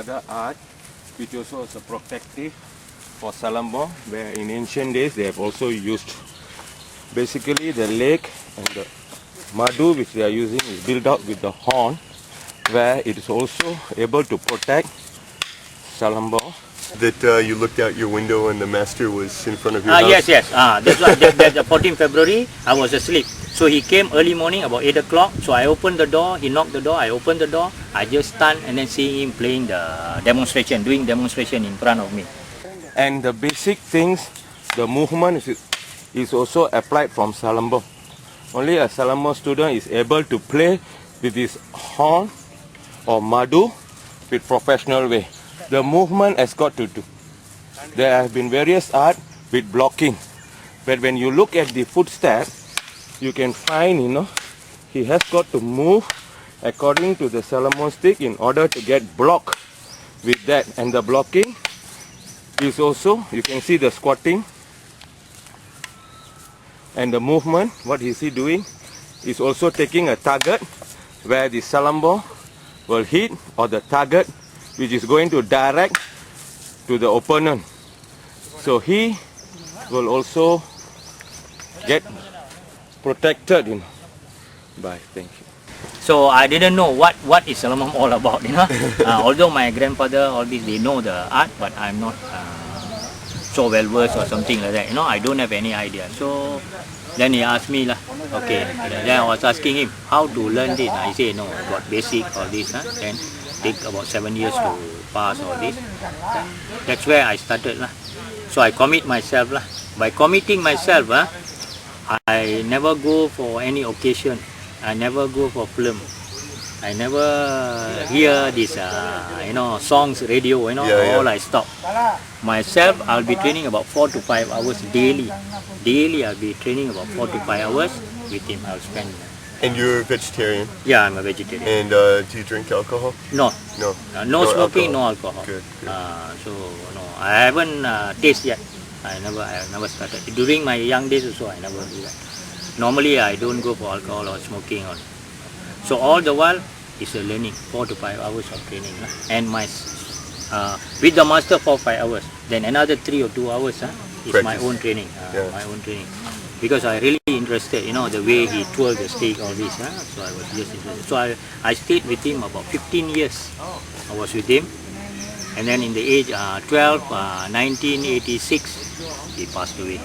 another art which also is a protective for Silambam, where in ancient days they have also used basically the lake and the madu which they are using is built up with the horn, where it is also able to protect Silambam. That you looked out your window and the master was in front of your house? Yes. That's why that 14 February I was asleep. So he came early morning about 8 o'clock. So I opened the door, he knocked the door, I opened the door. I just stunned and then seeing him playing the demonstration, doing demonstration in front of me. And the basic things, the movement is also applied from Silambam. Only a Silambam student is able to play with his horn or madu with professional way. The movement has got to do. There have been various art with blocking, but when you look at the footsteps, you can find, he has got to move according to the Silambam stick in order to get block with that. And the blocking is also, you can see the squatting and the movement. What is he doing? Is also taking a target where the Silambam will hit, or the target which is going to direct to the opponent. So he will also get protected, by, thank you. So I didn't know what is Silambam all about, although my grandfather, all this, they know the art, but I'm not so well versed or something like that, I don't have any idea. So then he asked me, okay, then I was asking him how to learn this. I say, no, about basic, all this, then take about 7 years to pass all this. That's where I started. So I commit myself. By committing myself, I never go for any occasion. I never go for film. I never hear this, songs, radio, all I stop. Myself, I'll be training about 4 to 5 hours daily. Daily, I'll be training about 4 to 5 hours with him. I'll spend. And you're a vegetarian? Yeah, I'm a vegetarian. And do you drink alcohol? No. No. No smoking, no alcohol. Good. So no, I haven't tasted yet. I have never started. During my young days also, I never do that. Normally, I don't go for alcohol or smoking. So all the while, it's a learning. 4 to 5 hours of training. And my with the master for 5 hours. Then another 3 or 2 hours is Practice. my own training. My own training. Because I really interested, the way he twirled the stick, all this. So I was just interested. So I stayed with him about 15 years. I was with him. And then in the age 12, 1986, he passed away.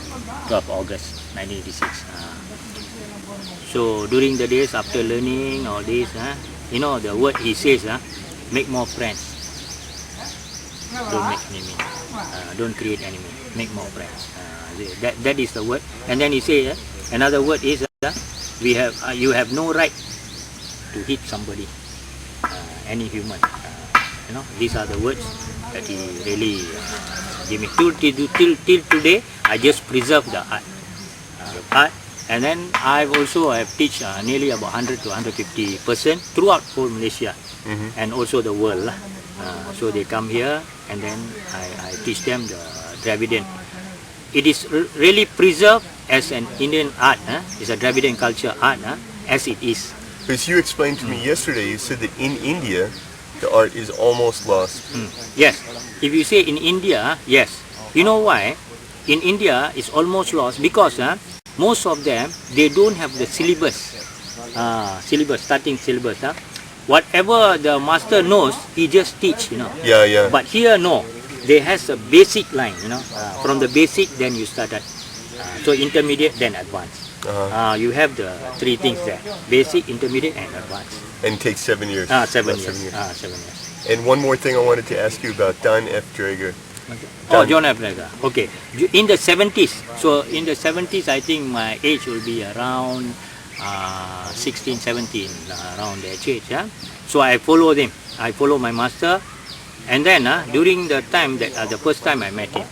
12 August 1986. So during the days after learning all this, the word he says, make more friends. Don't make enemy. Don't create enemy. Make more friends. That is the word. And then he says, another word is, you have no right to hit somebody, any human. These are the words that he really gave me. Till today, I just preserve the art. And then I've also teach nearly about 100 to 150 persons throughout whole Malaysia, and also the world. So they come here, and then I teach them the Dravidian. It is really preserved as an Indian art. It's a Dravidian culture art, as it is. Because you explained to me yesterday, you said that in India, the art is almost lost. Yes. If you say in India, yes. You know why? In India, it's almost lost because most of them, they don't have the syllabus. Starting syllabus. Whatever the master knows, he just teach, Yeah. But here, no. They has a basic line, from the basic, then you started. So intermediate, then advanced. You have the 3 things there: basic, intermediate, and advanced. And it takes 7 years. 7 years. 7 years. And one more thing I wanted to ask you about Donn F. Draeger. Donn F. Draeger. Okay. In the 70s. So in the 70s, I think my age will be around 16, 17, around that age. So I follow them. I follow my master. And then during the time that the first time I met him,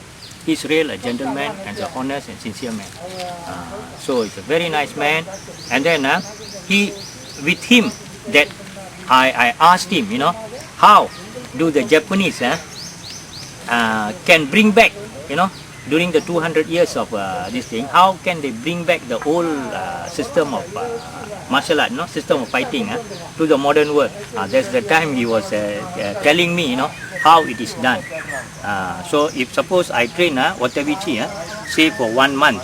he's real a gentleman and a honest and sincere man. So he's a very nice man. And then with him that I asked him, how do the Japanese can bring back, during the 200 years of this thing, how can they bring back the old system of martial art, system of fighting to the modern world? That's the time he was telling me, how it is done. So if suppose I train Watabichi, say for 1 month,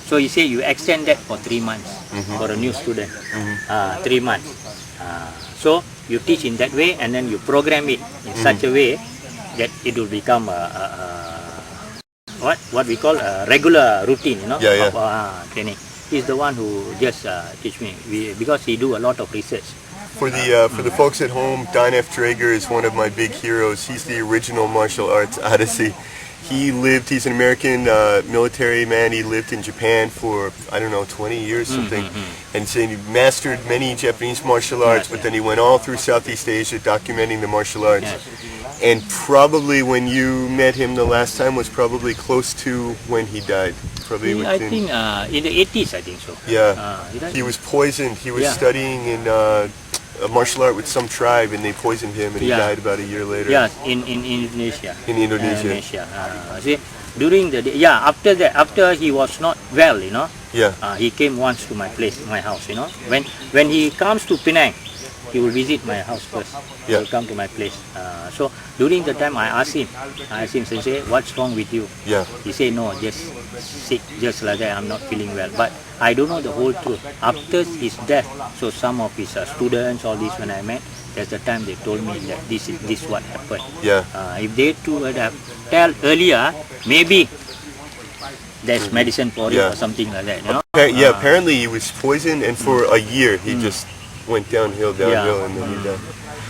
so he say you extend that for 3 months for a new student, 3 months. So you teach in that way, and then you program it in such a way that it will become what we call a regular routine, of training. He's the one who just teach me because he do a lot of research. For the folks at home, Donn F. Draeger is one of my big heroes. He's the original martial arts Odyssey. He's an American military man. He lived in Japan for, 20 years something. And so he mastered many Japanese martial arts, but then he went all through Southeast Asia documenting the martial arts. And probably when you met him the last time was probably close to when he died. Probably I think in the 80s, I think so. Yeah, he was poisoned. He was studying in a martial art with some tribe, and they poisoned him, and he died about a year later. Yeah, in Indonesia. In Indonesia. See, during the day, after that, after he was not well, he came once to my place, my house. When he comes to Penang, he will visit my house first. He will come to my place. So during the time, I asked him, Sensei, what's wrong with you? He said, no, just sick, just like that. I'm not feeling well. But I don't know the whole truth. After his death, so some of his students, all this, when I met, that's the time they told me that this is what happened. If they too would have tell earlier, maybe there's medicine for it or something like that. Apparently he was poisoned, and for a year he just went downhill, and then he died.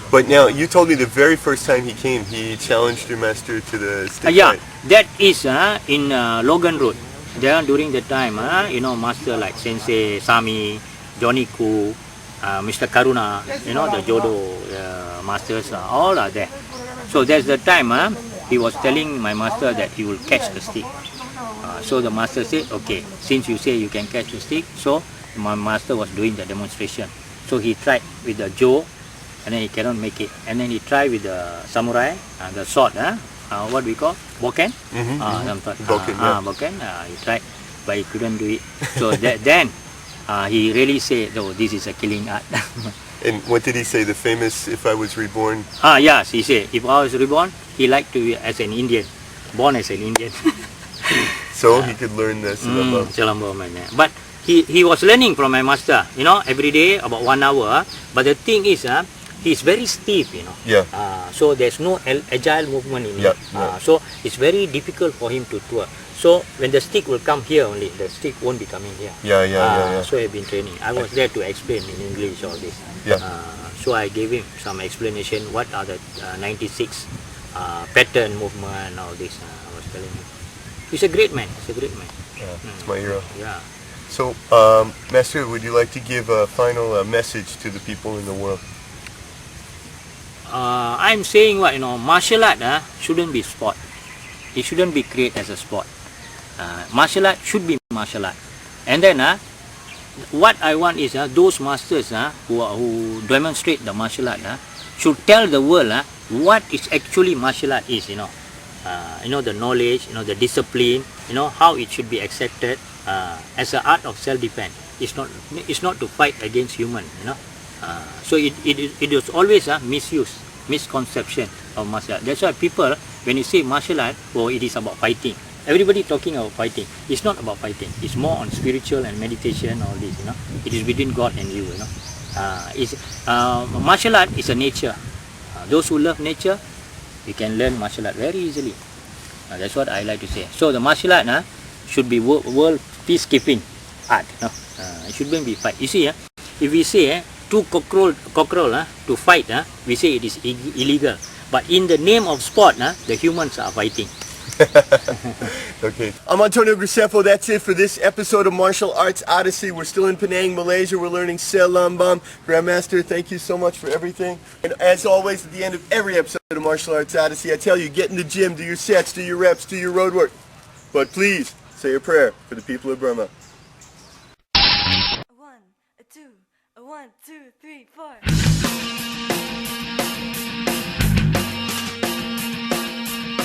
But now, you told me the very first time he came, he challenged your master to the stick fight. That is in Logan Road. There during the time, master like Sensei Sami, Johnny Koo, Mr. Karuna, the Jodo masters, all are there. So that's the time he was telling my master that he will catch the stick. So the master said, okay, since you say you can catch the stick, so my master was doing the demonstration. So he tried with the Joe, and then he cannot make it. And then he tried with the samurai, the sword, what we call bokken. Bokken. He tried, but he couldn't do it. So then he really said, "Oh, this is a killing art." And what did he say? The famous "If I was reborn." Yes, he said, "If I was reborn, he liked to be as an Indian, born as an Indian." So he could learn the Silambam. Silambam, but he was learning from my master, every day about 1 hour. But the thing is, he's very stiff, so there's no agile movement in him. So it's very difficult for him to twirl. So when the stick will come here only, the stick won't be coming here. So I've been training. I was there to explain in English all this. So I gave him some explanation. What are the 96 pattern movement, all this. I was telling him. He's a great man. He's my hero. So, Master, would you like to give a final message to the people in the world? I'm saying martial art shouldn't be sport. It shouldn't be created as a sport. Martial art should be martial art. And then what I want is those masters who demonstrate the martial art should tell the world what is actually martial art is. The knowledge, the discipline, how it should be accepted as an art of self-defense. It's not to fight against human. So it is always a misconception of martial art. That's why people, when you say martial art, it is about fighting. Everybody talking about fighting. It's not about fighting. It's more on spiritual and meditation, all this. It is between God and you. Martial art is a nature. Those who love nature, you can learn martial art very easily. That's what I like to say. So the martial art should be world peacekeeping art. It shouldn't be fight. You see, if we say two cockerel to fight, we say it is illegal. But in the name of sport, the humans are fighting. Okay. I'm Antonio Graceffo. That's it for this episode of Martial Arts Odyssey. We're still in Penang, Malaysia. We're learning Silambam. Grandmaster, thank you so much for everything. And as always, at the end of every episode of Martial Arts Odyssey, I tell you, get in the gym, do your sets, do your reps, do your road work. But please, say a prayer for the people of Burma. 1, 2, 1, 2, 3, 4.